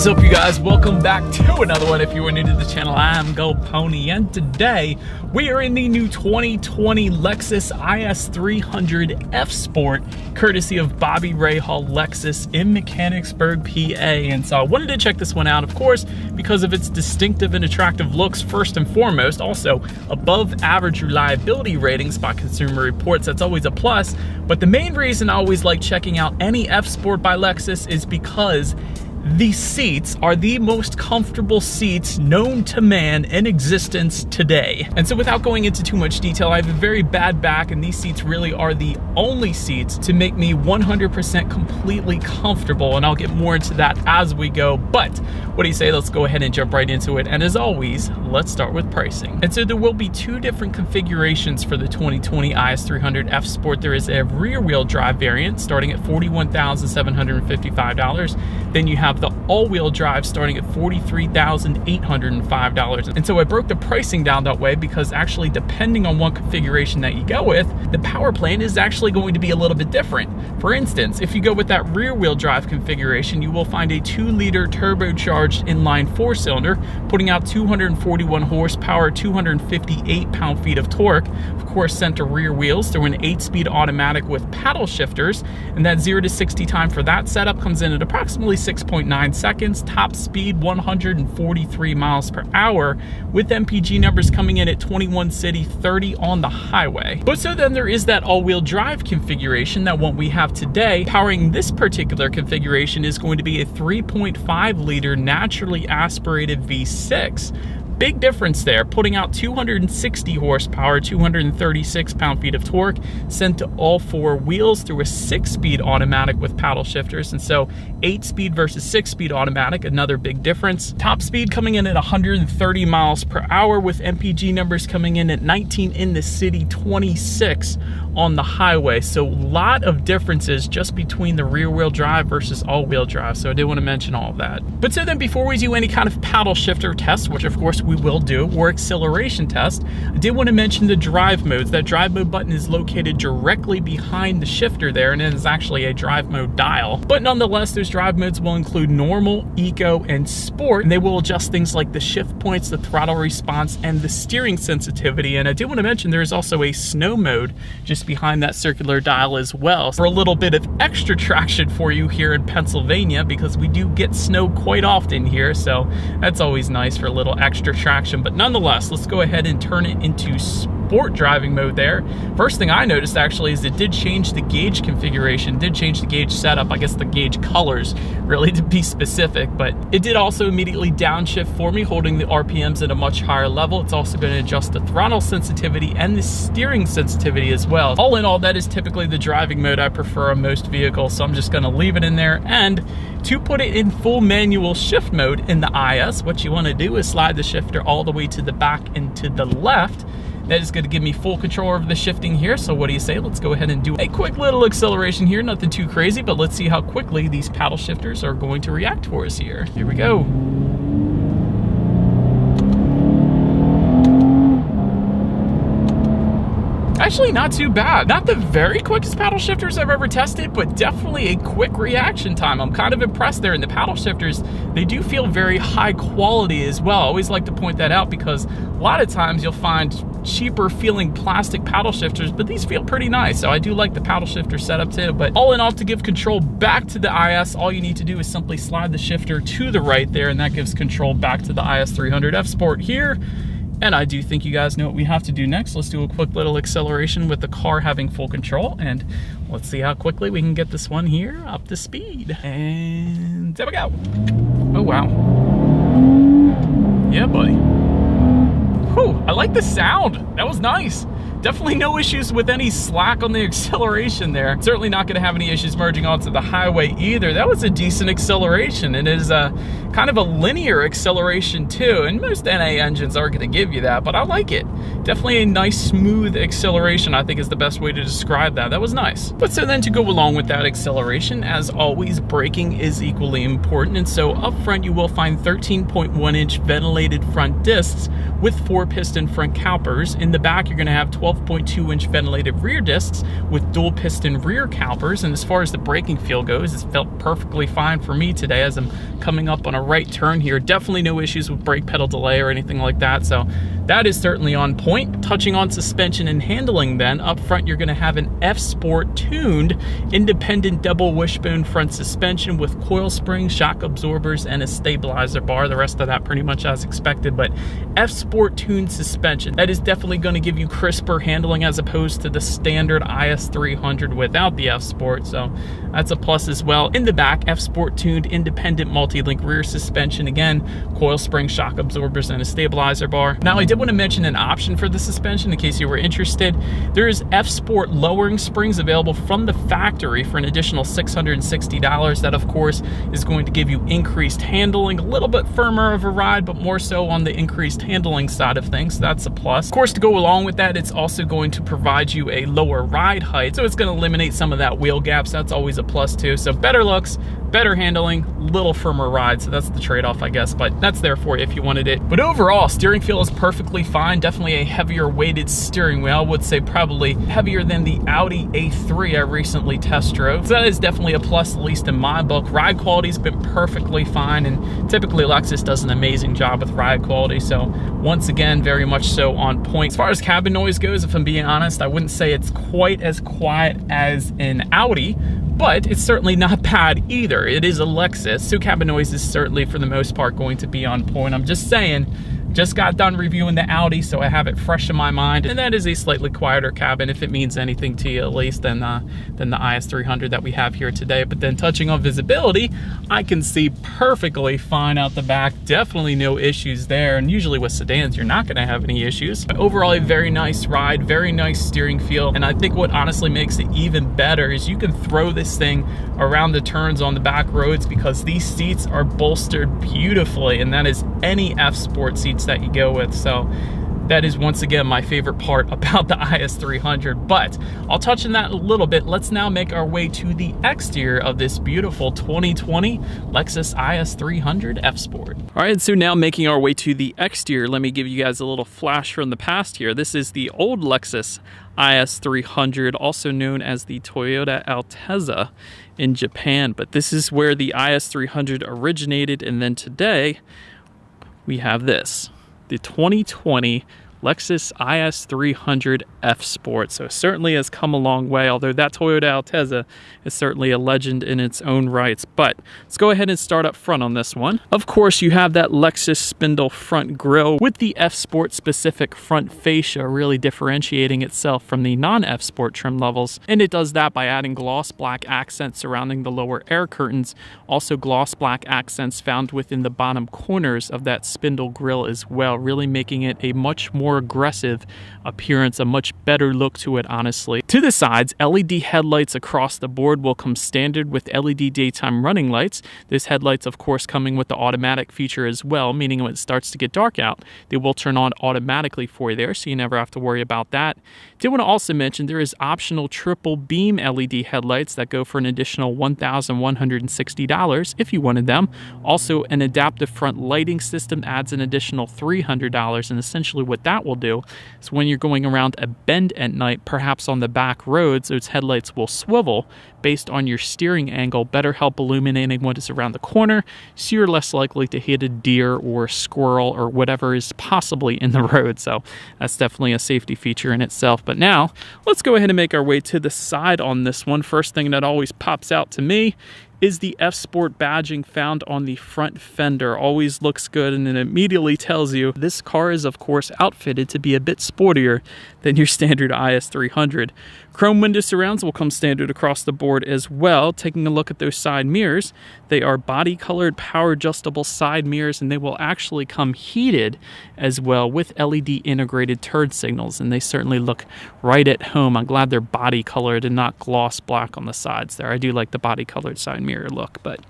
up, you guys? Welcome back to another one. If you are new to the channel, I am Gold Pony, and today we are in the new 2020 Lexus IS300 F Sport, courtesy of Bobby Rahal Lexus in Mechanicsburg, PA. And so I wanted to check this one out, of course, because of its distinctive and attractive looks first and foremost. Also, above average reliability ratings by Consumer Reports. That's always a plus. But the main reason I always like checking out any F Sport by Lexus is because these seats are the most comfortable seats known to man in existence today. And so without going into too much detail, I have a very bad back, and these seats really are the only seats to make me 100% completely comfortable, and I'll get more into that as we go. But what do you say? Let's go ahead and jump right into it. And as always, let's start with pricing. And so there will be two different configurations for the 2020 IS300 F Sport. There is a rear-wheel drive variant starting at $41,755. Then you have the all-wheel drive starting at $43,805. And so I broke the pricing down that way because actually, depending on what configuration that you go with, the power plant is actually going to be a little bit different. For instance, if you go with that rear-wheel drive configuration, you will find a 2-liter turbocharged inline 4-cylinder, putting out 241 horsepower, 258 pound-feet of torque. Of course, center rear wheels through an 8-speed automatic with paddle shifters, and that 0 to 60 time for that setup comes in at approximately 6.9 seconds, top speed 143 miles per hour, with MPG numbers coming in at 21 city, 30 on the highway. But so then there is that all-wheel drive configuration, that what we have today. Powering this particular configuration is going to be a 3.5 liter naturally aspirated V6. Big difference there, putting out 260 horsepower, 236 pound-feet of torque, sent to all 4 wheels through a 6-speed automatic with paddle shifters. And so 8-speed versus 6-speed automatic, another big difference. Top speed coming in at 130 miles per hour, with MPG numbers coming in at 19 in the city, 26 on the highway. So a lot of differences just between the rear-wheel drive versus all-wheel drive. So I did want to mention all of that. But so then before we do any kind of paddle shifter test, which of course we will do, or acceleration test, I did want to mention the drive modes. That drive mode button is located directly behind the shifter there, and it is actually a drive mode dial. But nonetheless, those drive modes will include normal, eco, and sport, and they will adjust things like the shift points, the throttle response, and the steering sensitivity. And I did want to mention there is also a snow mode just behind that circular dial as well, for a little bit of extra traction for you here in Pennsylvania, because we do get snow quite often here, so that's always nice for a little extra traction. But nonetheless, let's go ahead and turn it into sport driving mode there. First thing I noticed actually is it did change the gauge configuration, did change the gauge setup, I guess the gauge colors really, to be specific, but it did also immediately downshift for me, holding the RPMs at a much higher level. It's also going to adjust the throttle sensitivity and the steering sensitivity as well. All in all, that is typically the driving mode I prefer on most vehicles, so I'm just going to leave it in there. And to put it in full manual shift mode in the IS, what you want to do is slide the shifter all the way to the back and to the left. That is going to give me full control over the shifting here. So what do you say? Let's go ahead and do a quick little acceleration here. Nothing too crazy, but let's see how quickly these paddle shifters are going to react for us here. Here we go. Actually, not too bad. Not the very quickest paddle shifters I've ever tested, but definitely a quick reaction time. I'm kind of impressed there. And the paddle shifters, they do feel very high quality as well. I always like to point that out because a lot of times you'll find cheaper feeling plastic paddle shifters, but these feel pretty nice. So I do like the paddle shifter setup too. But all in all, to give control back to the IS, all you need to do is simply slide the shifter to the right there, and that gives control back to the IS300 F Sport here. And I do think you guys know what we have to do next. Let's do a quick little acceleration with the car having full control, and let's see how quickly we can get this one here up to speed. And there we go. Oh, wow. Yeah, buddy. Whew, I like the sound. That was nice. Definitely no issues with any slack on the acceleration there. Certainly not gonna have any issues merging onto the highway either. That was a decent acceleration. It is kind of a linear acceleration too, and most NA engines aren't gonna give you that, but I like it. Definitely a nice smooth acceleration, I think is the best way to describe that. That was nice. But so then to go along with that acceleration, as always, braking is equally important. And so up front, you will find 13.1-inch ventilated front discs with 4-piston front calipers. In the back, you're gonna have 12 12.2-inch ventilated rear discs with dual piston rear calipers. And as far as the braking feel goes, it felt perfectly fine for me today as I'm coming up on a right turn here. Definitely no issues with brake pedal delay or anything like that, so that is certainly on point. Touching on suspension and handling then, up front you're going to have an F-Sport tuned independent double wishbone front suspension with coil springs, shock absorbers, and a stabilizer bar. The rest of that pretty much as expected, but F-Sport tuned suspension, that is definitely going to give you crisper handling as opposed to the standard IS300 without the F-Sport, so that's a plus as well. In the back, F-Sport tuned independent multi-link rear suspension, again, coil spring, shock absorbers, and a stabilizer bar. Now I did want to mention an option for the suspension in case you were interested. There is F-Sport lowering springs available from the factory for an additional $660. That of course is going to give you increased handling, a little bit firmer of a ride, but more so on the increased handling side of things, so that's a plus. Of course, to go along with that, it's also going to provide you a lower ride height, so it's going to eliminate some of that wheel gap, so that's always a plus too. So better looks, better handling, little firmer ride, so that's the trade-off, I guess, but that's there for you if you wanted it. But overall, steering feel is perfectly fine. Definitely a heavier weighted steering wheel. I would say probably heavier than the Audi A3 I recently test drove, so that is definitely a plus, at least in my book. Ride quality's been perfectly fine, and typically Lexus does an amazing job with ride quality, so once again, very much so on point. As far as cabin noise goes, if I'm being honest, I wouldn't say it's quite as quiet as an Audi, but it's certainly not bad either. It is a Lexus, so cabin noise is certainly for the most part going to be on point. I'm just saying, just got done reviewing the Audi, so I have it fresh in my mind, and that is a slightly quieter cabin, if it means anything to you at least, than the IS300 that we have here today. But then touching on visibility, I can see perfectly fine out the back, definitely no issues there, and usually with sedans you're not going to have any issues. But overall, a very nice ride, very nice steering feel, and I think what honestly makes it even better is you can throw this thing around the turns on the back roads because these seats are bolstered beautifully, and that is any F-Sport seats that you go with, so that is once again my favorite part about the IS300. But I'll touch on that a little bit. Let's now make our way to the exterior of this beautiful 2020 Lexus IS300 F-Sport. All right, so now making our way to the exterior, let me give you guys a little flash from the past here. This is the old Lexus IS300, also known as the Toyota Altezza in Japan, but this is where the IS300 originated, and then today we have this, the 2020 Lexus IS300 F-Sport. So it certainly has come a long way, although that Toyota Altezza is certainly a legend in its own rights. But let's go ahead and start up front on this one. Of course, you have that Lexus spindle front grille with the F-Sport specific front fascia really differentiating itself from the non-F-Sport trim levels. And it does that by adding gloss black accents surrounding the lower air curtains. Also gloss black accents found within the bottom corners of that spindle grille as well, really making it a much more aggressive appearance, a much better look to it, honestly. To the sides, LED headlights across the board will come standard with LED daytime running lights. Those headlights, of course, coming with the automatic feature as well, meaning when it starts to get dark out, they will turn on automatically for you there, so you never have to worry about that. Did want to also mention there is optional triple beam LED headlights that go for an additional $1,160 if you wanted them. Also, an adaptive front lighting system adds an additional $300, and essentially what that will do is when you're going around a bend at night, perhaps on the back roads, those headlights will swivel based on your steering angle, better help illuminating what is around the corner, so you're less likely to hit a deer or a squirrel or whatever is possibly in the road. So that's definitely a safety feature in itself. But now let's go ahead and make our way to the side on this one. First thing that always pops out to me is the F-Sport badging found on the front fender. Always looks good, and it immediately tells you this car is of course outfitted to be a bit sportier than your standard IS300. Chrome window surrounds will come standard across the board as well. Taking a look at those side mirrors, they are body colored power adjustable side mirrors, and they will actually come heated as well with LED integrated turn signals, and they certainly look right at home. I'm glad they're body colored and not gloss black on the sides there. I do like the body colored side mirror look. But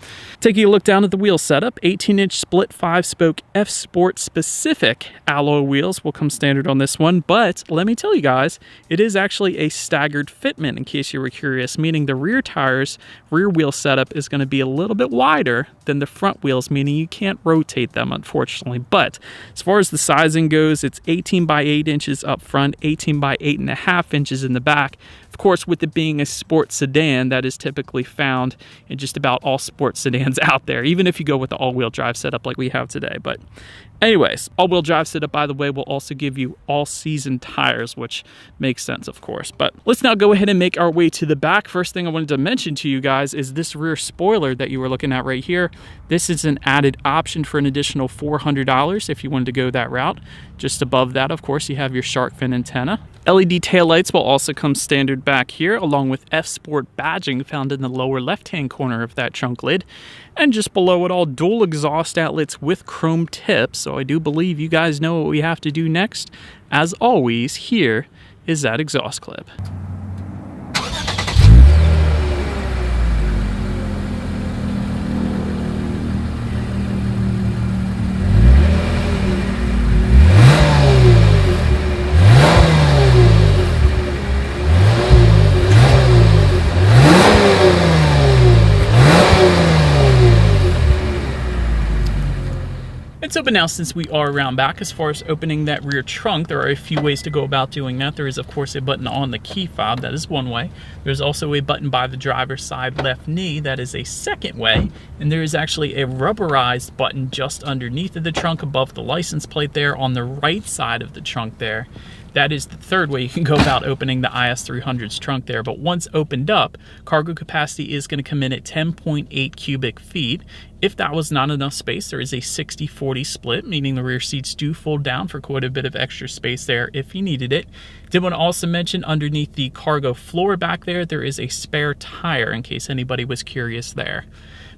taking a look down at the wheel setup, 18-inch split 5-spoke F-Sport specific alloy wheels will come standard on this one, but let me tell you guys, it is actually a staggered staggered fitment, in case you were curious, meaning the rear tires, rear wheel setup is going to be a little bit wider than the front wheels, meaning you can't rotate them, unfortunately. But as far as the sizing goes, it's 18 by 8 inches up front, 18 by 8.5 inches in the back. Of course, with it being a sports sedan, that is typically found in just about all sports sedans out there, even if you go with the all-wheel drive setup like we have today. But anyways, all-wheel drive setup, by the way, will also give you all-season tires, which makes sense, of course. But let's now go ahead and make our way to the back. First thing I wanted to mention to you guys is this rear spoiler that you were looking at right here. This is an added option for an additional $400 if you wanted to go that route. Just above that, of course, you have your shark fin antenna. LED taillights will also come standard back here, along with F-Sport badging found in the lower left-hand corner of that trunk lid. And just below it all, dual exhaust outlets with chrome tips. So I do believe you guys know what we have to do next. As always, here is that exhaust clip. It's open now since we are around back. As far as opening that rear trunk, there are a few ways to go about doing that. There is, of course, a button on the key fob. That is one way. There's also a button by the driver's side left knee. That is a second way. And there is actually a rubberized button just underneath of the trunk above the license plate there on the right side of the trunk there. That is the third way you can go about opening the IS300's trunk there. But once opened up, cargo capacity is going to come in at 10.8 cubic feet. If that was not enough space, there is a 60-40 split, meaning the rear seats do fold down for quite a bit of extra space there if you needed it. Did want to also mention underneath the cargo floor back there, there is a spare tire in case anybody was curious there.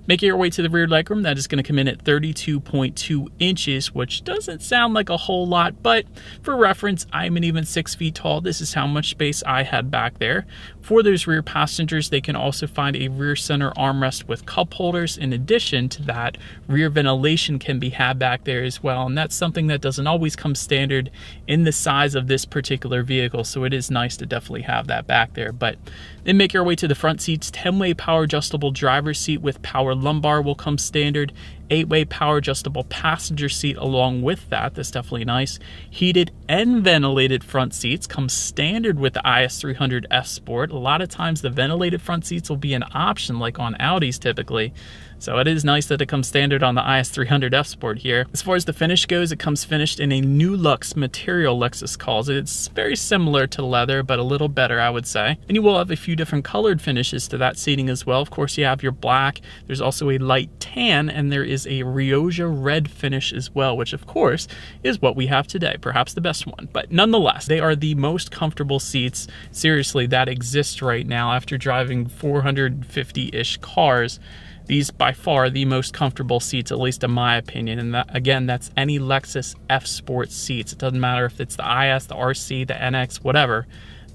Making your way to the rear legroom, that is going to come in at 32.2 inches, which doesn't sound like a whole lot, but for reference, I'm an even 6 feet tall. This is how much space I had back there. For those rear passengers, they can also find a rear center armrest with cup holders. In addition to that, rear ventilation can be had back there as well, and that's something that doesn't always come standard in the size of this particular vehicle, so it is nice to definitely have that back there. But then make your way to the front seats. 10-way power adjustable driver's seat with power lumbar will come standard. 8-way power adjustable passenger seat along with that. That's definitely nice. Heated and ventilated front seats come standard with the IS300 F Sport. A lot of times the ventilated front seats will be an option like on Audis typically. So it is nice that it comes standard on the IS300 F Sport here. As far as the finish goes, it comes finished in a new Lux material, Lexus calls it. It's very similar to leather, but a little better, I would say. And you will have a few different colored finishes to that seating as well. Of course, you have your black. There's also a light tan, and there is a Rioja red finish as well, which of course is what we have today, perhaps the best one. But nonetheless, they are the most comfortable seats, seriously, that exist right now after driving 450-ish cars. These by far the most comfortable seats, at least in my opinion. And that, again, that's any Lexus F Sport seats. It doesn't matter if it's the IS, the RC, the NX, whatever.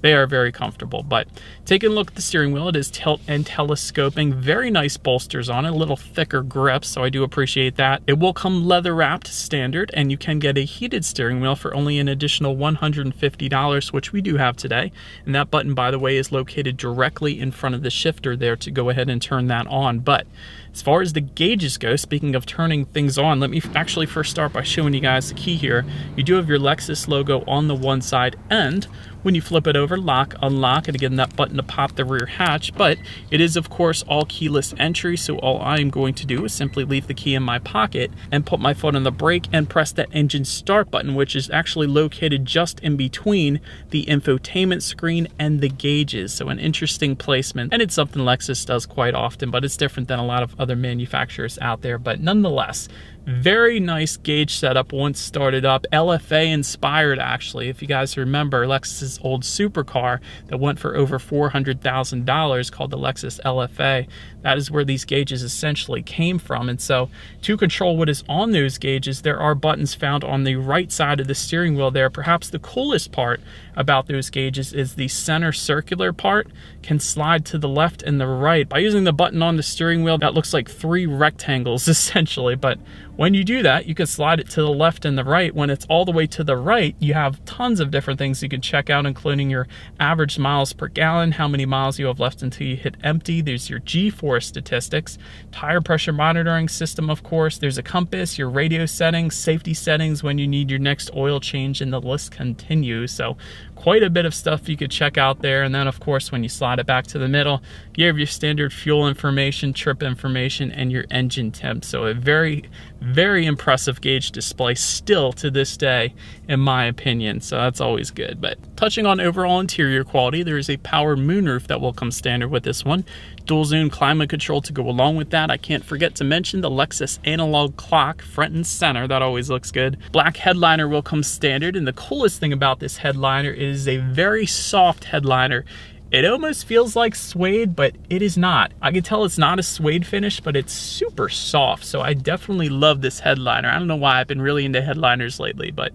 They are very comfortable. But taking a look at the steering wheel, it is tilt and telescoping. Very nice bolsters on it, a little thicker grips, so I do appreciate that. It will come leather wrapped standard, and you can get a heated steering wheel for only an additional $150, which we do have today. And that button, by the way, is located directly in front of the shifter there to go ahead and turn that on. But as far as the gauges go, speaking of turning things on, let me actually first start by showing you guys the key here. You do have your Lexus logo on the one side, and when you flip it over, lock, unlock, and again, that button to pop the rear hatch. But it is, of course, all keyless entry, so all I am going to do is simply leave the key in my pocket and put my foot on the brake and press that engine start button, which is actually located just in between the infotainment screen and the gauges. So an interesting placement, and it's something Lexus does quite often, but it's different than a lot of other manufacturers out there. But nonetheless, very nice gauge setup once started up. LFA inspired, actually. If you guys remember Lexus's old supercar that went for over $400,000 called the Lexus LFA, that is where these gauges essentially came from. And so to control what is on those gauges, there are buttons found on the right side of the steering wheel there. Perhaps the coolest part about those gauges is the center circular part can slide to the left and the right. By using the button on the steering wheel, that looks like 3 rectangles essentially, but When you do that, you can slide it to the left and the right. When it's all the way to the right, you have tons of different things you can check out, including your average miles per gallon, how many miles you have left until you hit empty. There's your G-force statistics, tire pressure monitoring system, of course. There's a compass, your radio settings, safety settings when you need your next oil change, and the list continues. So quite a bit of stuff you could check out there. And then of course, when you slide it back to the middle, you have your standard fuel information, trip information, and your engine temp. So a very, very impressive gauge display still to this day, in my opinion. So that's always good. But touching on overall interior quality, there is a power moonroof that will come standard with this one. Dual zone climate control to go along with that. I can't forget to mention the Lexus analog clock front and center. That always looks good. Black headliner will come standard, and the coolest thing about this headliner is a very soft headliner. It almost feels like suede, but it is not. I can tell it's not a suede finish, but it's super soft. So I definitely love this headliner. I don't know why I've been really into headliners lately, but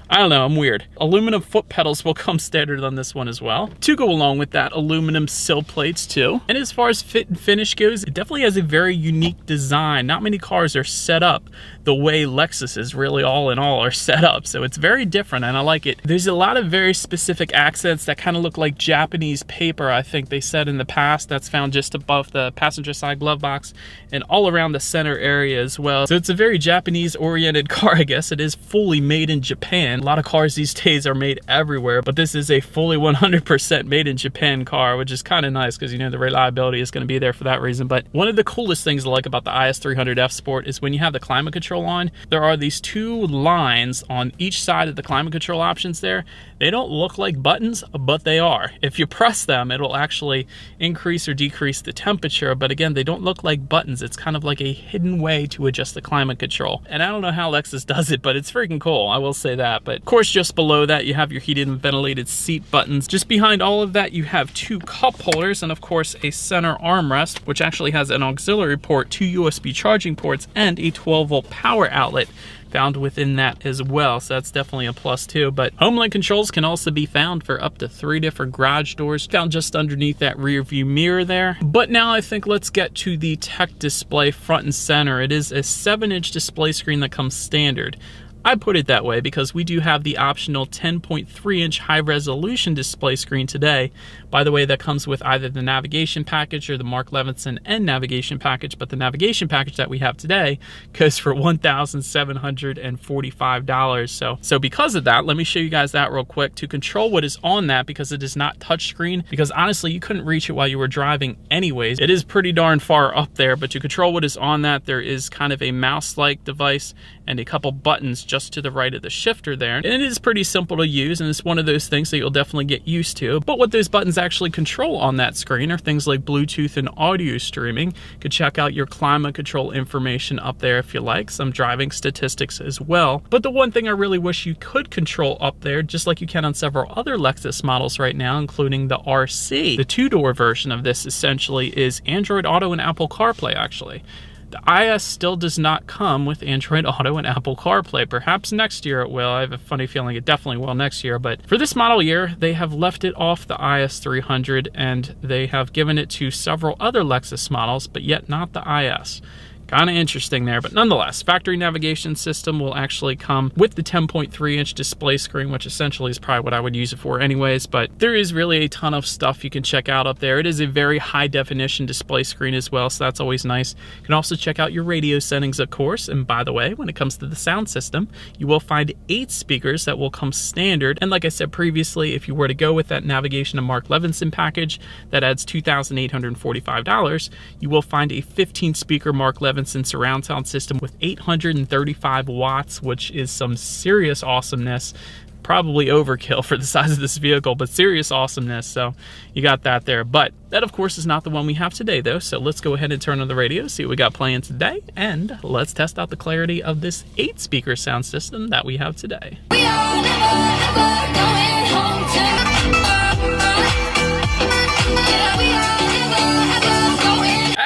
I don't know, I'm weird. Aluminum foot pedals will come standard on this one as well. To go along with that, aluminum sill plates too. And as far as fit and finish goes, it definitely has a very unique design. Not many cars are set up the way Lexus's really all in all are set up. So it's very different and I like it. There's a lot of very specific accents that kind of look like Japanese paper, I think they said in the past. That's found just above the passenger side glove box and all around the center area as well. So it's a very Japanese oriented car, I guess. It is fully made in Japan. A lot of cars these days are made everywhere, but this is a fully 100% made in Japan car, which is kind of nice because, you know, the reliability is going to be there for that reason. But one of the coolest things I like about the IS300F Sport is when you have the climate control on, there are these two lines on each side of the climate control options there. They don't look like buttons, but they are. If you press them, it'll actually increase or decrease the temperature. But again, they don't look like buttons. It's kind of like a hidden way to adjust the climate control. And I don't know how Lexus does it, but it's freaking cool. I will say that. But of course, just below that, you have your heated and ventilated seat buttons. Just behind all of that, you have two cup holders and of course a center armrest, which actually has an auxiliary port, two USB charging ports, and a 12-volt power outlet found within that as well. So that's definitely a plus too. But HomeLink controls can also be found for up to 3 different garage doors, found just underneath that rear view mirror there. But now I think let's get to the tech display front and center. It is a 7-inch display screen that comes standard. I put it that way because we do have the optional 10.3-inch high-resolution display screen today. By the way, that comes with either the navigation package or the Mark Levinson N navigation package, but the navigation package that we have today goes for $1,745. So because of that, let me show you guys that real quick to control what is on that, because it is not touchscreen, because honestly, you couldn't reach it while you were driving anyways. It is pretty darn far up there, but to control what is on that, there is kind of a mouse-like device and a couple buttons just to the right of the shifter there. And it is pretty simple to use, and it's one of those things that you'll definitely get used to. But what those buttons actually control on that screen are things like Bluetooth and audio streaming. You could check out your climate control information up there if you like, some driving statistics as well. But the one thing I really wish you could control up there, just like you can on several other Lexus models right now, including the RC. The 2-door version of this essentially is Android Auto and Apple CarPlay actually. The IS still does not come with Android Auto and Apple CarPlay. Perhaps next year it will. I have a funny feeling it definitely will next year. But for this model year, they have left it off the IS300 and they have given it to several other Lexus models, but yet not the IS. Kind of interesting there, but nonetheless, factory navigation system will actually come with the 10.3-inch display screen, which essentially is probably what I would use it for anyways, but there is really a ton of stuff you can check out up there. It is a very high definition display screen as well, so that's always nice. You can also check out your radio settings, of course, and by the way, when it comes to the sound system, you will find 8 speakers that will come standard, and like I said previously, if you were to go with that navigation and Mark Levinson package, that adds $2,845, you will find a 15-speaker Mark Levinson surround sound system with 835 watts, which is some serious awesomeness. Probably overkill for the size of this vehicle, but serious awesomeness. So you got that there. But that, of course, is not the one we have today, though. So let's go ahead and turn on the radio, see what we got playing today, and let's test out the clarity of this 8-speaker sound system that we have today. We are never, ever going home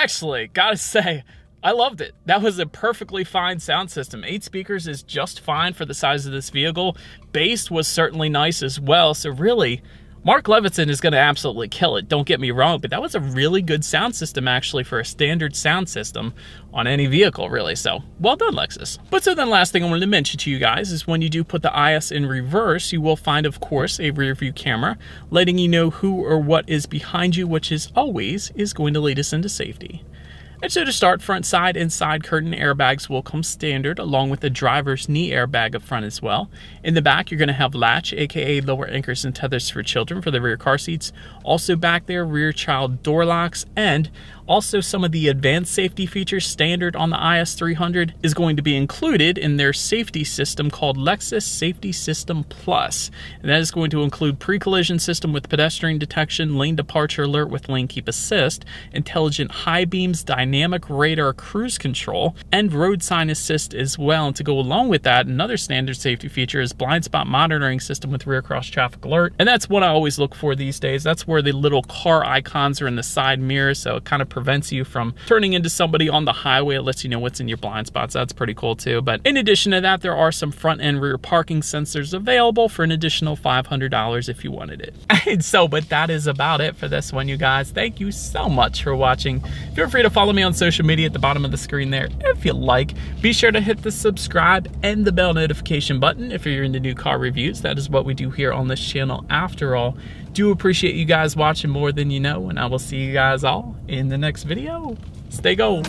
Actually, gotta say, I loved it. That was a perfectly fine sound system. 8 speakers is just fine for the size of this vehicle. Bass was certainly nice as well. So really, Mark Levinson is going to absolutely kill it, don't get me wrong, but that was a really good sound system actually for a standard sound system on any vehicle, really. So well done, Lexus. But so then last thing I wanted to mention to you guys is when you do put the IS in reverse, you will find, of course, a rear view camera letting you know who or what is behind you, which is always going to lead us into safety. And so to start, front side and side curtain airbags will come standard, along with the driver's knee airbag up front as well. In the back, you're going to have latch, aka lower anchors and tethers for children for the rear car seats. Also back there, rear child door locks, and also some of the advanced safety features standard on the IS300 is going to be included in their safety system called Lexus Safety System Plus. And that is going to include pre-collision system with pedestrian detection, lane departure alert with lane keep assist, intelligent high beams, dynamic radar cruise control, and road sign assist as well. And to go along with that, another standard safety feature is blind spot monitoring system with rear cross traffic alert. And that's what I always look for these days. That's where the little car icons are in the side mirror, so it kind of prevents you from turning into somebody on the highway. It lets you know what's in your blind spots. That's pretty cool too. But in addition to that, there are some front and rear parking sensors available for an additional $500 if you wanted it. And so, but that is about it for this one, you guys. Thank you so much for watching. Feel free to follow me on social media at the bottom of the screen there if you like. Be sure to hit the subscribe and the bell notification button if you're into new car reviews. That is what we do here on this channel after all. Do appreciate you guys watching more than you know, and I will see you guys all in the next video. Stay gold.